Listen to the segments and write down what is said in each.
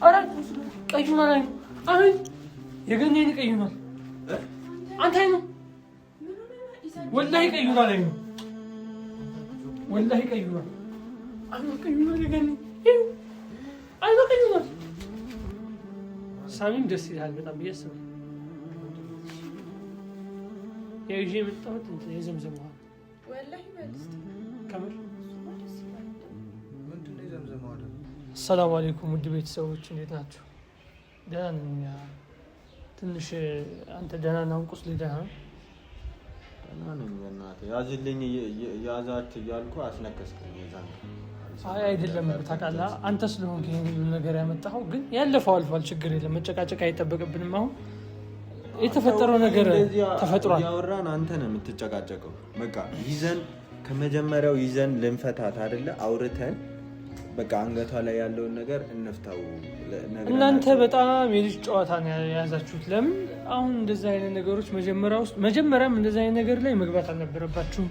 ኧረ ቀዩ ማለት ነው። አሁን የገኘኝ ቀዩ ነው። አንተ ነው ወላሂ ቀዩ ማለት ነው። ወላሂ ቀዩ ነው። አሁን ቀዩ ነው የገኘኝ። አይ ቀዩ ነው። ሳሚም ደስ ይላል በጣም ብዬሽ ነው የይዤ የመጣሁት እንትን የዘምዘም ውሃ ወላሂ መልስ ከምር ምንድነው የዘምዘም ውሃ? ሰላም አለይኩም ውድ ቤተሰቦች እንዴት ናችሁ? ደህና ነኝ። ትንሽ አንተ ደህና ነው? ቁስል ደህና ነው? ደህና ነኝ። በእናትህ ያዝልኝ ያዛት እያልኩ አስነከስከኝ። የዛን አይ አይደለም ታውቃለህ፣ አንተ ስለሆንክ ይሄን ሁሉ ነገር ያመጣኸው። ግን ያለፈው አልፏል፣ ችግር የለም። መጨቃጨቅ አይጠበቅብንም። አሁን የተፈጠረው ነገር ተፈጥሯል። ያወራን አንተ ነህ የምትጨቃጨቀው። በቃ ይዘን ከመጀመሪያው ይዘን ልንፈታት አይደለ? አውርተን በቃ አንገቷ ላይ ያለውን ነገር እንፍታው። እናንተ በጣም የልጅ ጨዋታ ነው የያዛችሁት። ለምን አሁን እንደዛ አይነት ነገሮች መጀመሪያም እንደዛ አይነት ነገር ላይ መግባት አልነበረባችሁም።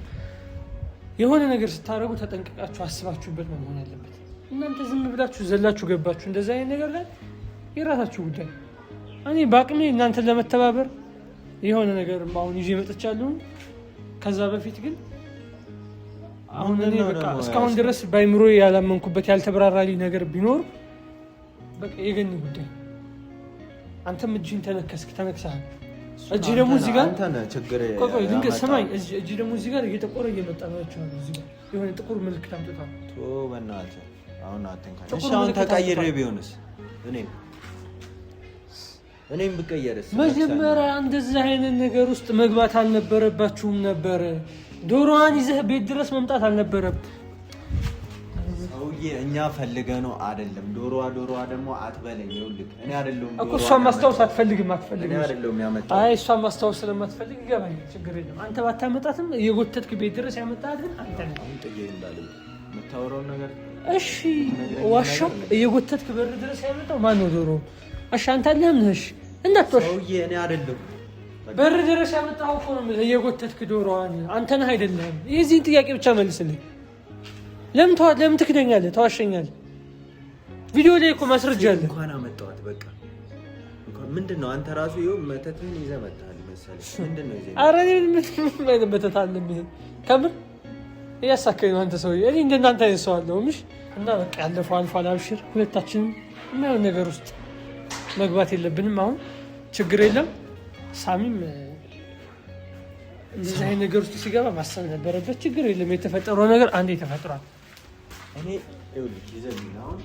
የሆነ ነገር ስታደርጉ ተጠንቅቃችሁ አስባችሁበት ነው መሆን ያለበት። እናንተ ዝም ብላችሁ ዘላችሁ ገባችሁ እንደዛ አይነት ነገር ላይ የራሳችሁ ጉዳይ። እኔ በአቅሜ እናንተን ለመተባበር የሆነ ነገር አሁን ይዤ መጥቻለሁ። ከዛ በፊት ግን አሁን እኔ በቃ እስካሁን ድረስ ባይምሮ ያላመንኩበት ያልተብራራልኝ ነገር ቢኖር በቃ የገኒ ጉዳይ። አንተም እጅን ተነክሰሃል። እጅ ደግሞ እዚህ ጋር አንተ ነህ ችግር። ቆይ ድንገት ሰማኝ። እጅ ደግሞ እዚህ ጋር እየጠቆረ እየመጣ ነው። እዚህ ጋር የሆነ ጥቁር ምልክት አምጥቷል። በእናትህ አሁን አትንካኝ። እሺ አሁን ተቀይሬ ቢሆንስ? እኔም ብቀየርስ? መጀመሪያ እንደዚህ አይነት ነገር ውስጥ መግባት አልነበረባችሁም ነበር። ዶሮዋን ይዘህ ቤት ድረስ መምጣት አልነበረብህ። ሰውዬ እኛ ፈልገህ ነው አይደለም። ዶሮዋ ደግሞ አትበለኝ። ይኸውልህ እኔ አይደለሁም እኮ እሷን ማስታወስ አትፈልግም። እኔ አይደለሁም ያመጣሁት። አይ እሷን ማስታወስ ስለማትፈልግ ይገባኛል፣ ችግር የለም። አንተ ባታመጣትም እየጎተትክ ቤት ድረስ ያመጣት ግን አንተ ነህ። አሁን ጥዬ እንዳለ የምታወራውን ነገር እሺ፣ ዋሻው እየጎተትክ በር ድረስ ያመጣው ማን ነው? ዶሮ እሺ፣ አንተ አለህም ነሽ እንዳትወሽ። ሰውዬ እኔ አይደለሁም በር ድረስ ያመጣው እኮ ነው እየጎተትክ ዶሮዋን። አንተ ነህ አይደለም? የዚህን ጥያቄ ብቻ መልስልኝ። ለምን ትክደኛለህ? ተዋሸኛለህ? ቪዲዮ ላይ እኮ ማስረጃ አለ። እንኳን አመጣኋት በቃ። ምንድነው አንተ ራሱ ይኸው መተትህን ይዘህ መጣህ መሰለኝ። ምንድነው ይዘህ? ኧረ ምን መተት አለኝ? ይሄ ከምር እያሳከኝ ነው አንተ ሰውዬ። እኔ እንደናንተ አይነት ሰው አለሁም። እሺ እና በቃ ያለፈው አልፏል። አብሽር። ሁለታችንም የማይሆን ነገር ውስጥ መግባት የለብንም። አሁን ችግር የለም። ሳሚም እንደዚህ አይነት ነገር ውስጥ ሲገባ ማሰብ ነበረበት። ችግር የለም። የተፈጠረው ነገር አንዴ ተፈጥሯል። እኔ ይኸውልህ ይዘልኝ አሁን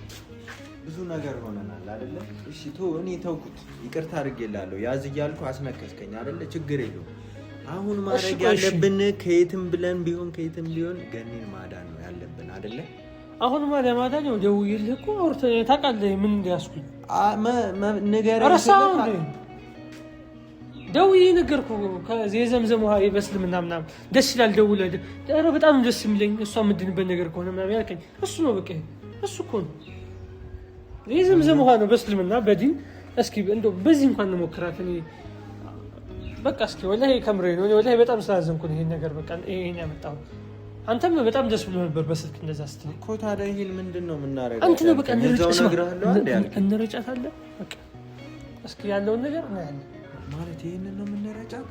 ብዙ ነገር ሆነናል አይደለ? እሺ እኔ ተውኩት፣ ይቅርታ አድርጌልሃለሁ። ያዝ እያልኩ አስነከስከኝ አይደለ? ችግር የለውም። አሁን ማድረግ ያለብን ከየትም ቢሆን ገኒን ማዳን ነው ያለብን አይደለ? አሁንማ ለማዳን ነው ደውዬልህ እኮ አውርተን ታውቃለህ። ምን እንዲያስኩኝ ንገረኝ። ደውዬ ነገርኩህ። ከዚህ የዘምዘም ውሃ በእስልምና ምናምን ደስ ይላል። ደውለህ ኧረ በጣም ደስ የሚለኝ እሷ የምድንበት ነገር ከሆነ ምናምን ያልከኝ እሱ ነው። በቃ እሱ እኮ ነው የዘምዘም ውሃ ነው በእስልምና በዲን። እስኪ እንደው በዚህ እንኳን እንሞክራት። እኔ በቃ እስኪ ወላሂ ከምሬ ነው። ወላሂ በጣም ስላዘንኩ ነው ይሄን ነገር በቃ ይሄን ያመጣሁት። አንተም በጣም ደስ ብሎ ነበር በስልክ እንደዛ ስትል እኮ። ታዲያ ይሄን ምንድን ነው የምናደርገው? አንተ ነው በቃ እንረጫታለን። በቃ እስኪ ያለውን ነገር እናያለን ማለት ይሄንን ነው የምንረጫት?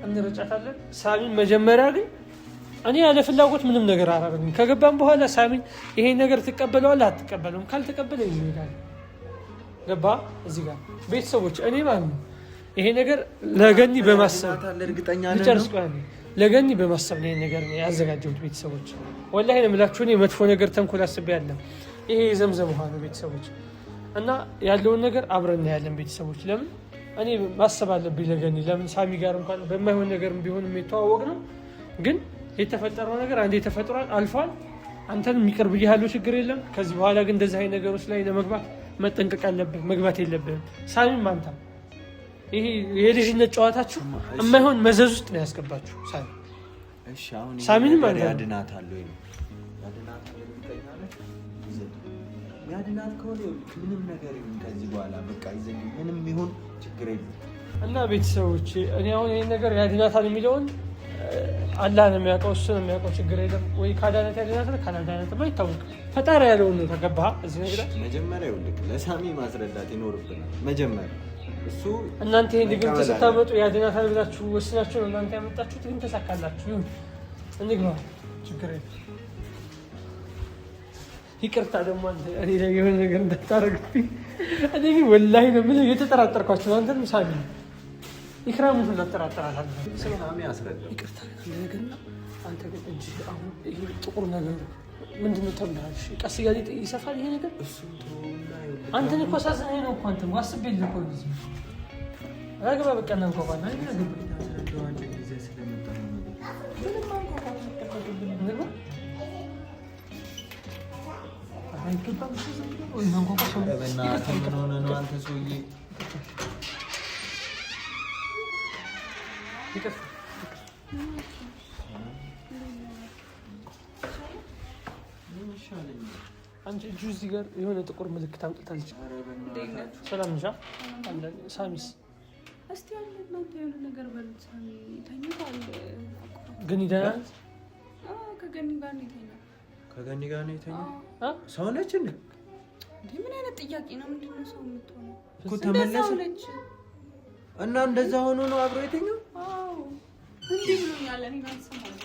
እንረጫታለን። ሳሚን መጀመሪያ ግን እኔ ያለ ፍላጎት ምንም ነገር አላደረግም። ከገባም በኋላ ሳሚን ይሄን ነገር ትቀበለዋለህ አትቀበለውም? ካልተቀበለ ይሄዳል። ገባ? እዚህ ጋር ቤተሰቦች እኔ ማለት ነው ይሄ ነገር ለገኒ በማሰብ ለገኒ በማሰብ ነው ይሄን ነገር ያዘጋጀሁት። ቤተሰቦች ወላሂ ነው የምላችሁ። እኔ መጥፎ ነገር ተንኮል አስቤ አይደለም። ይሄ የዘምዘም ውሃ ነው ቤተሰቦች፣ እና ያለውን ነገር አብረን እናያለን ቤተሰቦች። ለምን እኔ ማሰብ አለብኝ ለገኒ። ለምን ሳሚ ጋር እንኳን በማይሆን ነገር ቢሆን የሚተዋወቅ ነው፣ ግን የተፈጠረው ነገር አንዴ ተፈጥሯል፣ አልፏል። አንተንም ይቅር ብያለሁ፣ ችግር የለም። ከዚህ በኋላ ግን እንደዚህ አይነት ነገሮች ላይ ለመግባት መጠንቀቅ አለብህ፣ መግባት የለብህም። ሳሚም አንተም ይሄ የልጅነት ጨዋታችሁ የማይሆን መዘዝ ውስጥ ነው ያስገባችሁ። ሳሚ እሺ፣ አሁን ሳሚንም ያድናታል ወይ ነው ያድናት ከሆነ ምንም ነገር ይሁን ከዚህ በኋላ በቃ ይዘን ምንም ይሁን ችግር የለም። እና ቤተሰቦች እኔ አሁን ይሄን ነገር ያድናታል የሚለውን አላህ ነው የሚያውቀው፣ እሱ ነው የሚያውቀው። ችግር የለም ወይ ካዳነት ያደናት ካናዳነት አይታወቅም። ፈጣሪ ያለውን ነው ተገባህ። እዚህ ነገር መጀመሪያ ይኸውልህ ለሳሚ ማስረዳት ይኖርብናል። መጀመሪያ እሱ እናንተ ይሄን ድግምት ስታመጡ ያድናታል ብላችሁ ወስናችሁ ነው እናንተ ያመጣችሁት፣ ግን ተሳካላችሁ። ይሁን እንግባ፣ ችግር የለም። ይቅርታ ደግሞ አንተ እኔ ላይ የሆነ ነገር እንዳታረግብኝ። እኔ ግን ወላሂ ነው ምን እየተጠራጠርኳቸው አንተም ሳሚ ኢክራሙን እንዳጠራጠራታለሁ። ሳሚ ያስረዳው። ይቅርታ ነገርና አንተ ግን እጅ አሁን ይሄ ጥቁር ነገር ምንድነው ተብለሃል? ቀስ እያለ ይሰፋል ይሄ ነገር። አንተን እኮ አሳዝነኸኝ ነው እኮ አንተም አስቤልህ እኮ ነው። አገባ በቃ እናንኳኳና አንቺ እጁ እዚህ ጋር የሆነ ጥቁር ምልክት አምጥታለች። ሰላም ነሽ? ሳሚስ እስቲ አንተ እናንተ የሆነ ነገር በሉት። ሳሚ ተኝቷል። ገኒ ደህና ናት? ከገኒ ጋር ነው የተኛው። ከገኒ ጋር ነው የተኛው? ሰው ነች እንዴ? ምን አይነት ጥያቄ ነው? ምንድን ነው ሰው የምትሆነው እኮ? ተመለሰች እና እንደዛ ሆኖ ነው አብሮ የተኛው? አዎ እንዴ ብሎኛል። እኔ አልሰማሁም።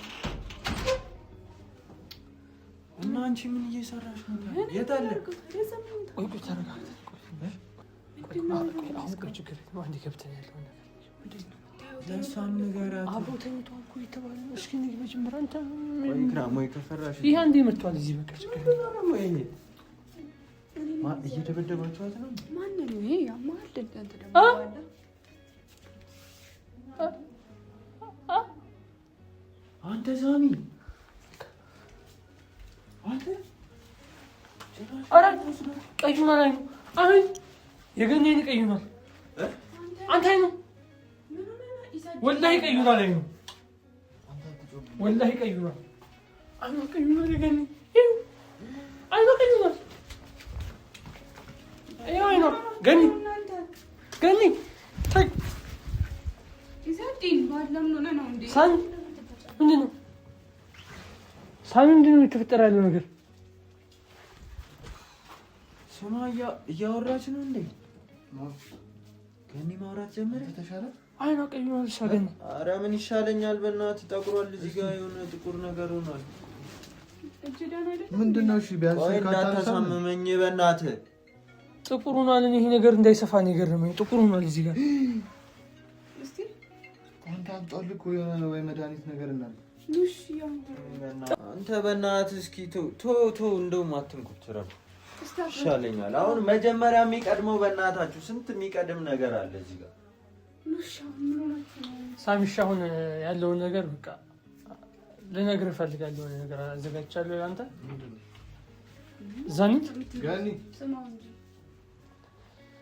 እና አንቺ ምን እየሰራሽ ነው? የት አለ? ቆይ ቆይ ተረጋጋ። አንዴ ገብተን ያለው ነገር ለእሷም ንገራት። አብሮ ተኝቷል እኮ የተባለ ነው። እስኪ ንግ መጀመሪያ አንተ ወይ ከፈራሽ ይሄ አንዴ መጥቷል እዚህ በቃ ችግር እየደበደባችኋት ነው? ማንን ነው ይሄ? ያማል እንደ ደግሞ አለ አንተ ሳሚ አንተ ኧረ ቀዩና ላይ ነው አሁን የገኘኝ ቀዩና አንተ አይ ነው ወላሂ ቀዩና ላይ ነው ወላሂ ቀዩና አሁን ቀዩና የገኘኝ ይኸው አይኖ ቀዩና ይኸው አይኖ ገኒ ገኒ ታይ ይሰጥኝ ባለም ነው ነው እንዴ ሳሚ ምንድን ነው ሳሚ ምንድን ነው የተፈጠረ ያለው ነገር? ስማ እያወራች ነው እንዴ? ገኒ ማውራት ጀመረች። ተሻለ? አይና ቀይ ነው ሳገኝ። ኧረ ምን ይሻለኛል? በእናትህ ጠቁሯል። እዚህ ጋር የሆነ ጥቁር ነገር ሆኗል። ምንድን ነው? እሺ ቢያንስ ቆይ እንዳታሳምመኝ በእናትህ። ጥቁር ሆኗል። ይሄ ነገር እንዳይሰፋ ነው የገረመኝ። ጥቁር ሆኗል እዚህ ጋር። እስቲ አንተ አምጣልህ እኮ የሆነ ወይ መድኃኒት ነገር እናለ ንሽ ያው አንተ በእናትህ እስኪ ቶ እንደውም አትንኩት ረብ ይሻለኛል። አሁን መጀመሪያ የሚቀድመው በእናታችሁ ስንት የሚቀድም ነገር አለ እዚህ ጋር። ሳሚሻ አሁን ያለውን ነገር በቃ ልነግርህ እፈልጋለሁ። ነገር አዘጋጅቻለሁ ለአንተ። ዛኒ ገኒ ስማው እንጂ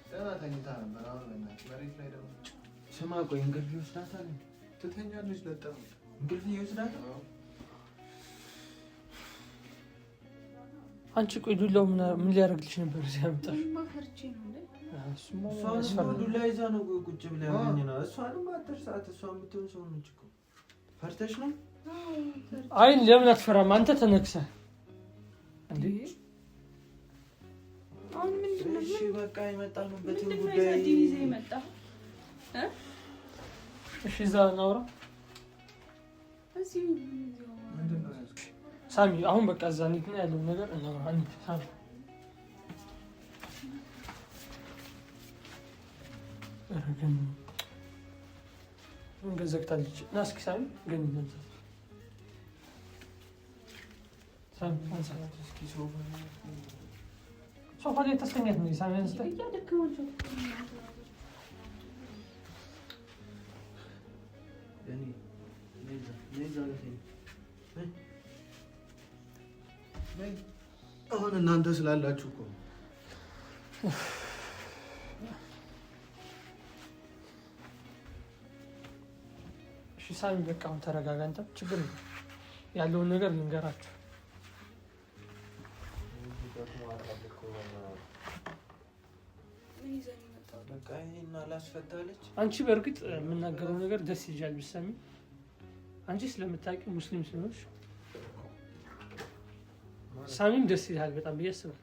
ደህና ተኝታ ነበር። አሁን በእናትህ መሬት ላይ ደግሞ ስማ ቆይ እንቅልፍ ይወስዳታል። ትተኛለች። ለጠም እንቅልፍ ይወስዳታል። አንቺ ቆይ ዱላው ምን ሊያደርግልሽ ነበር? እዚህ አምጣሽ ማፈርቼ ነው እንዴ? እሷን ዱላ ይዛ ነው ቁጭ ብላ ያገኘናል። እሷንም አትርሳት። እሷን ብትሆን ሰው ነች እኮ። ፈርተሽ ነው? አይ ለምን አትፈራም? አንተ ተነክሰህ እንዴ? አሁን ምንድን ነው? እሺ በቃ የመጣንበትን ምንድን ነው ጉዳይ ይዘህ የመጣ እሺ እዛ እናውራ። እዚህ ምንድን ነው? ሳሚ አሁን በቃ እዛ እንሂድና ያለውን ነገር እናውራ። እንሂድ ሳሚ። ግን ምን ዘግታለች? ና እስኪ ሳሚ ግን እንዛ ሳሚ አንሳት እስኪ ሶፋ ላይ ተስተኛት ነው ሳሚ አንስተ እያደከማቸው አሁን እናንተ ስላላችሁ እኮ እሺ ሳሚ በቃ አሁን ተረጋጋ። አንተ ችግር የለም ያለውን ነገር ልንገራችሁ። በቃ ይሄን አላስፈታለች። አንቺ በእርግጥ የምናገረው ነገር ደስ ይላል ብትሰሚ። አንቺ ስለምታውቂ ሙስሊም ስለሆንሽ ሳሚም ደስ ይላል በጣም ብዬ አስባለሁ።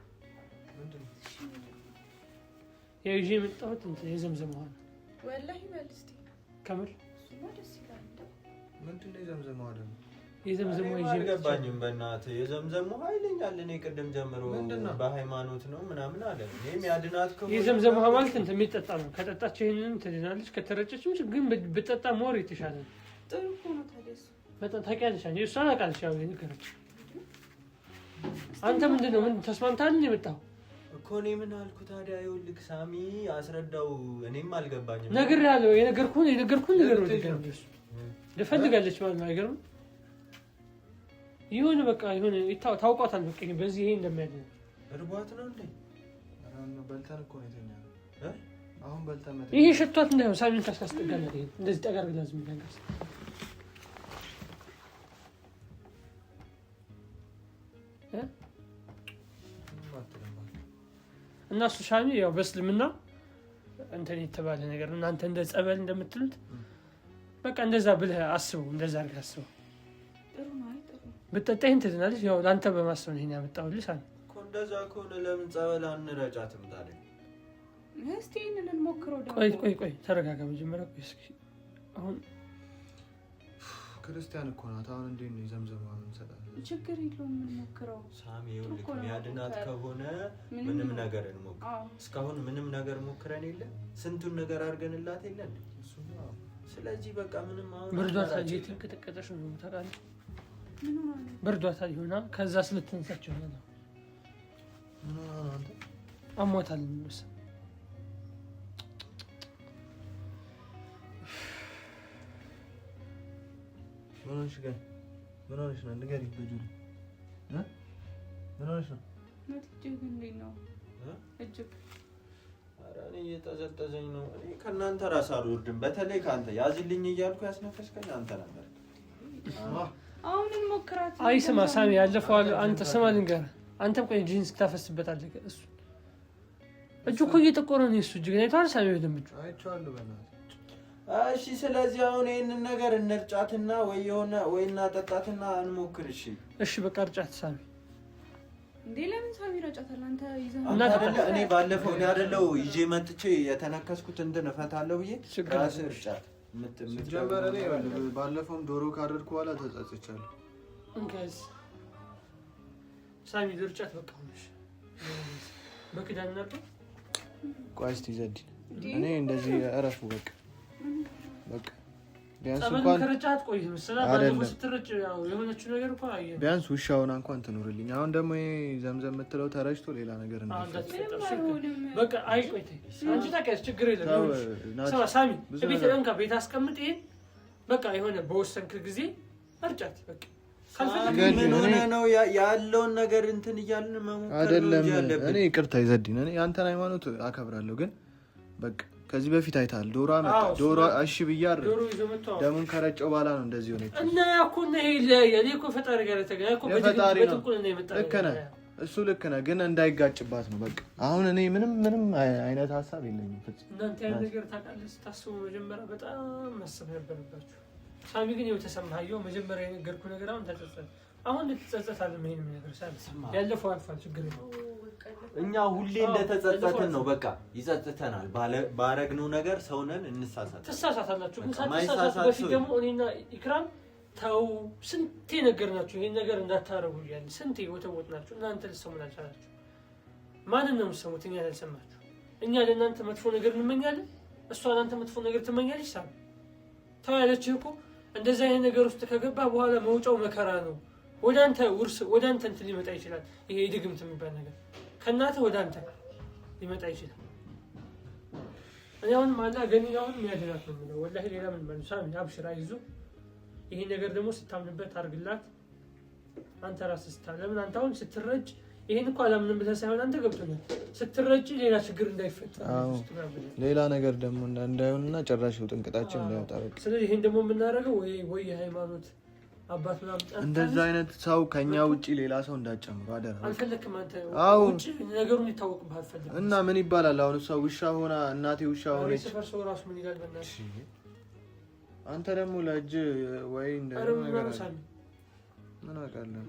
ያው ይዤ የመጣሁት የዘምዘም ውሃ ነው። ወላሂ በል እስኪ ከምር እሱማ ደስ ይላል። ምንድን ነው የዘምዘም ውሃ ደግሞ? የዘምዘም ውሃ ይዤ አልገባኝም። በእናትህ የዘምዘም ውሃ ይለኛል። እኔ ቅድም ጀምሮ በሃይማኖት ነው ምናምን አለ። እኔም ያድናት ከሆነ የዘምዘም ውሃ ማለት እንትን የሚጠጣ ነው። ከጠጣች ይሄንን ትድናለች፣ ከተረጨችም ግን ብትጠጣ ሞር የተሻለ ነው። ጥሩ እኮ ነው። ታዲያ እሱ በጣም ታውቂያለሽ አንቺ እሷን አውቃለሽ። ያው ነገረች። አንተ ምንድን ነው ምን ተስማምታል የመጣው እኮ እኔ ምን አልኩ ታዲያ? ይኸውልህ ሳሚ አስረዳው። እኔም አልገባኝም። ነግሬሃለሁ። የነገርኩህን ነገር ነው ልትገርምሽ ልፈልጋለች ማለት ነው። አይገርም ይሁን በቃ ይሁን። ታውቋታል። በቃ በዚህ ይሄ እንደሚያድን እርቧት ነው እንዴ? በልተን እኮ ነው የተኛው። አሁን በልተን መተኛ። ይሄ ሸቷት እንዳይሆን ሳሚን ካስጠጋለት ይሄ እንደዚህ ጠጋር ግላዝ የሚያንቀስ እና እሱ ሳሚ ያው በእስልምና እንትን የተባለ ነገር እናንተ እንደ ጸበል እንደምትሉት በቃ እንደዛ ብለህ አስበው። እንደዛ አድርገህ አስበው። ጥሩ ነው። አይ ጥሩ ብትጠጣ ይሄን ትድናለች። ያው ለአንተ በማሰብ ነው ይሄን ያመጣሁልህ ሳሚ እኮ። እንደዛ ከሆነ ለምን ጸበል አንረጫትም ታዲያ? እስቲ ይሄንን እንሞክረው ደግሞ። ቆይ ተረጋጋ መጀመሪያ። ቆይ እስኪ አሁን ክርስቲያን እኮ ናት። አሁን እንዴት ነው የዘምዘም ውሃ እንሰጣለን? ችግር የለውም እንሞክረው። ሳሚ ይኸውልህ የሚያድናት ከሆነ ምንም ነገር እንሞክር። እስካሁን ምንም ነገር ሞክረን የለ ስንቱን ነገር አድርገንላት የለን። ስለዚህ በቃ ምንም አሁን ብርዷታል። እየተንቀጠቀጠች ነው ታውቃለህ። ብርዷታል ይሆናል። ከዛ ስለተነሳቸው ነው ምን ሆነ አንተ? አሟታል ነው ምን ሆነሽ ግን? ምን ሆነሽ ነው? ንገሪኝ በጁሪ ምን ሆነሽ ነው? እጅግ እንዴት ነው? እጅግ ኧረ እኔ እየጠዘጠዘኝ ነው። እኔ ከእናንተ ራስ አልወርድም። በተለይ ከአንተ ያዝልኝ እያልኩ ያስነፈስከኝ አንተ ነበር። አሁን እንሞክራት። አይ ስማ ሳሚ ያለፈው አንተ ስማ ልንገርህ። አንተም ቆይ ጂንስ ታፈስበታለህ። እሱ እጁ እኮ እየጠቆረ ነው። እሱ እጅግ አይተዋል ሳሚ በደንብ እጁ አይቼዋለሁ በእናትህ። እሺ ስለዚህ አሁን ይሄንን ነገር እንርጫትና ወይ እናጠጣትና እንሞክር። እሺ በቃ እርጫት ሳሚ። እንዴ ለምን ሳሚ ረጫታል? አንተ ይዘህ እኔ ባለፈው እኔ አይደለው ይዤ መጥቼ የተነከስኩት እንትን እፈታለሁ ብዬ ራስ እርጫት ጀመረ። እኔ ባለፈውም ዶሮ ካረድኩ በኋላ ተጸጽቻለሁ። እንከዝ ሳሚ እርጫት በቃ ሆነሽ በክዳን ነበር። ቆይ እስኪ ዘዲ እኔ እንደዚህ እረፉ በቃ ቢያንስ እንኳን ከረጫት ቆይ መሰለህ ባለፈው ስትረጭ ያው የሆነች ነገር እንኳን አየህ። ቢያንስ ውሻውን እንኳን ትኖርልኝ። አሁን ደግሞ ይሄ ዘምዘም የምትለው ተረጭቶ ሌላ ነገር በቃ አይ ቆይ አንቺ ታውቂያለሽ፣ ችግር የለም። ስማ ሳሚ ቤት እንካ ቤት አስቀምጥ። ይሄን በቃ የሆነ በወሰንክ ጊዜ እርጫት በቃ። ምን ሆነ ነው ያለውን ነገር እንትን እያልን መሞከር አይደለም። እኔ ይቅርታ ይዘዲን እኔ አንተን ሃይማኖት አከብራለሁ፣ ግን በቃ ከዚህ በፊት አይታል ዶሮ አመጣ ዶሮ እሺ ብያር ደሙን ከረጨው በኋላ ነው እንደዚህ ሆነች እና ያኩን ይሄ እኮ ፈጣሪ ጋር ተገናኝ እኮ በትኩል ነው የመጣው። ልክ ነህ፣ እሱ ልክ ነህ፣ ግን እንዳይጋጭባት ነው በቃ። አሁን እኔ ምንም አይነት ሀሳብ የለኝም። እናንተ ያን ነገር ታውቃለህ። ስታስቡ መጀመሪያ በጣም ማሰብ ነበረባችሁ። ሳሚ ግን የተሰማኸው መጀመሪያ የነገርኩህ ነገር አሁን ተጸጸተ። አሁን ልትጸጸታለህ። ይሄን ነገር ሳልሰማ ያለፈው አልፏል፣ ችግር የለውም። እኛ ሁሌ እንደተጸጸትን ነው በቃ ይጸጽተናል። ባረግነው ነገር ሰውነን ትሳሳታላችሁ። ግን ሳትሳሳቱ በፊት ደግሞ እኔና ኢክራም ተው ስንቴ ነገርናችሁ ይሄን ነገር እንዳታረጉ እያልን ስንቴ ወተወጥናችሁ። እናንተ ልትሰሙን አልቻላችሁ። ማንን ነው የምትሰሙት? እኛ አልሰማችሁ። እኛ ለእናንተ መጥፎ ነገር እንመኛለን፣ እሷ ለአንተ መጥፎ ነገር ትመኛለች። ሳሚ ተው ያለችህ እኮ እንደዚህ አይነት ነገር ውስጥ ከገባ በኋላ መውጫው መከራ ነው። ወደ አንተ ውርስ ወደ አንተ እንትን ሊመጣ ይችላል። ይሄ ድግምት የሚባል ነገር ከእናትህ ወደ አንተ ሊመጣ ይችላል። እኔ አሁን ማላ ገኒ አሁን የሚያድናት ነው የምለው ወላሂ ሌላ ምን ማለት ሳሚ አብሽራ ይዞ ይሄ ነገር ደግሞ ስታምንበት አድርግላት። አንተ ራስህ ለምን አንተ አሁን ስትረጭ ይሄን እኮ አላምንም ብለህ ሳይሆን አንተ ገብቶኛል ስትረጭ ሌላ ችግር እንዳይፈጠር ሌላ ነገር ደግሞ እንዳይሆንና ጭራሽ ጥንቅጣችን እንዳይወጣ በቃ። ስለዚህ ይሄን ደግሞ የምናደርገው ወይ የሃይማኖት አባት ምናምን እንደዛ አይነት ሰው ከኛ ውጪ ሌላ ሰው እንዳጨምሩ አደራ። አልፈለክም አንተ ውጪ ነገሩን ይታወቅብህ አልፈለክም። እና ምን ይባላል አሁን? ሰው ውሻ ሆና እናቴ ውሻ ሆነች። ሰፈር ሰው ራሱ ምን ይላል? በእናትህ አንተ ደግሞ ለእጅ ወይ እንደ ነገር አለ ምን አውቃለሁ።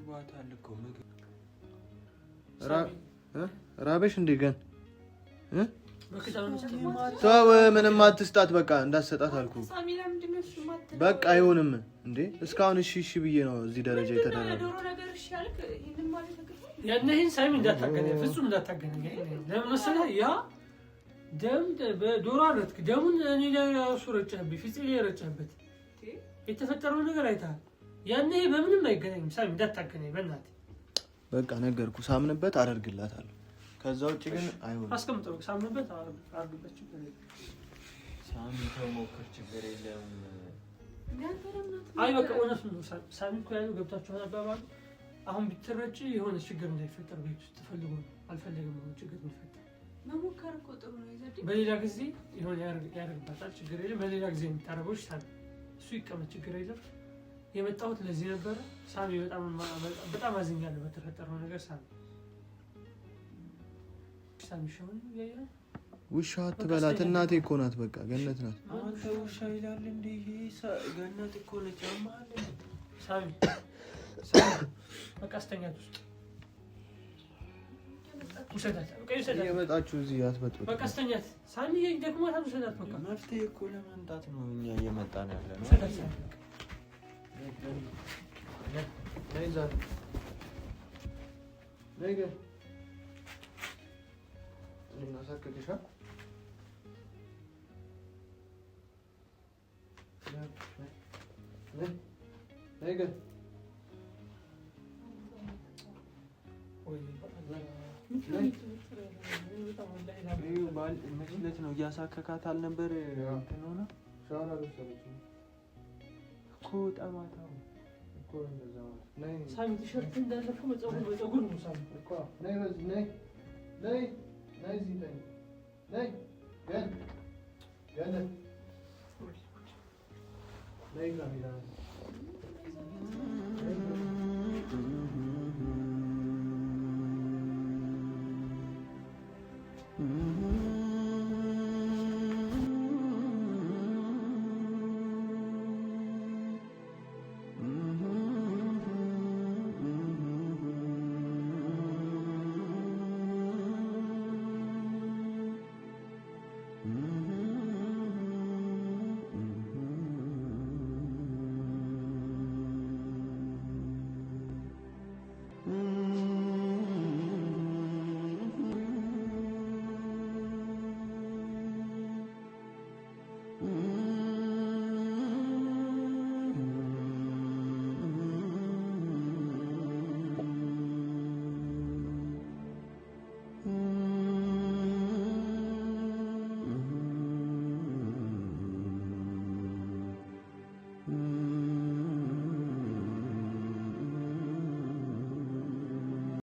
ራበሽ እንዴ ገን ተው ምንም አትስጣት። በቃ እንዳትሰጣት አልኩህ። በቃ አይሆንም እንዴ እስካሁን እሺ እሺ ብዬ ነው እዚህ ደረጃ የተደረገው። ያንህን ሳይም እንዳታገናኝ ፍጹም እንዳታገናኝ። ለምን መሰለህ ያ ደም በዶሮ አረጥክ ደሙን እኔ ላይ ራሱ ረጨህብኝ ፊት ላይ ረጨህበት የተፈጠረው ነገር አይተሃል። ያንህ በምንም አይገናኝም። ሳይም እንዳታገናኝ በእናትህ በቃ ነገርኩህ። ሳምንበት አደርግላታለሁ። ከዛ ውጭ ግን አይሆንም። አስቀምጠው ሳምንበት አድርግበት ችግር የለም። ሳምንተው ሞክር ችግር የለም። አይ በቃ እውነት ነው። ሳሚ እኮ ያለው ገብታችኋል አባባሉ። አሁን ብትረጪ የሆነ ችግር እንዳይፈጠር ቤት ውስጥ ፈልጎ ነው አልፈለገም ነው ችግር የሚፈጠር መሞከር እኮ ጥሩ ነው። ይዘዲ በሌላ ጊዜ የሆነ ያደርግባታል ችግር የለም። በሌላ ጊዜ የምታረቦች ሳሚ እሱ ይቀመጥ ችግር የለም። የመጣሁት ለዚህ ነበረ። ሳሚ በጣም አዝኛለሁ በተፈጠረው ነገር ሳሚ ውሻ አትበላት። እናቴ እኮ ናት። በቃ ገነት ናት። አንተ ውሻ ይላል እንዴ? ገነት እኮ ነች። አማለ ሳሚ በቃ አስተኛት ውስጥ ውሰዳት። በቃ ይሰዳት። የመጣችሁ እዚህ አትበጥሩ። በቃ አስተኛት። ሳሚ ደክሟታል። ውሰዳት። በቃ መፍትሄ እኮ ለማምጣት ነው እኛ እየመጣን ያለ ነው። ውሰዳት። ነይ ዛሬ ነይ ግን እናሳክክሻ ነይ ግን መችለት ነው እያሳከካት አልነበር ሆነ እኮ ጠማታው እኮ እንደዛ ሳሚ ቲሸርት እንዳለፈው በፀጉር ነው ሳሚ እኮ ነይ በዚህ ነይ ነይ ነይ እዚህ ነይ ነይ ገን ገን ነይ ካሜራ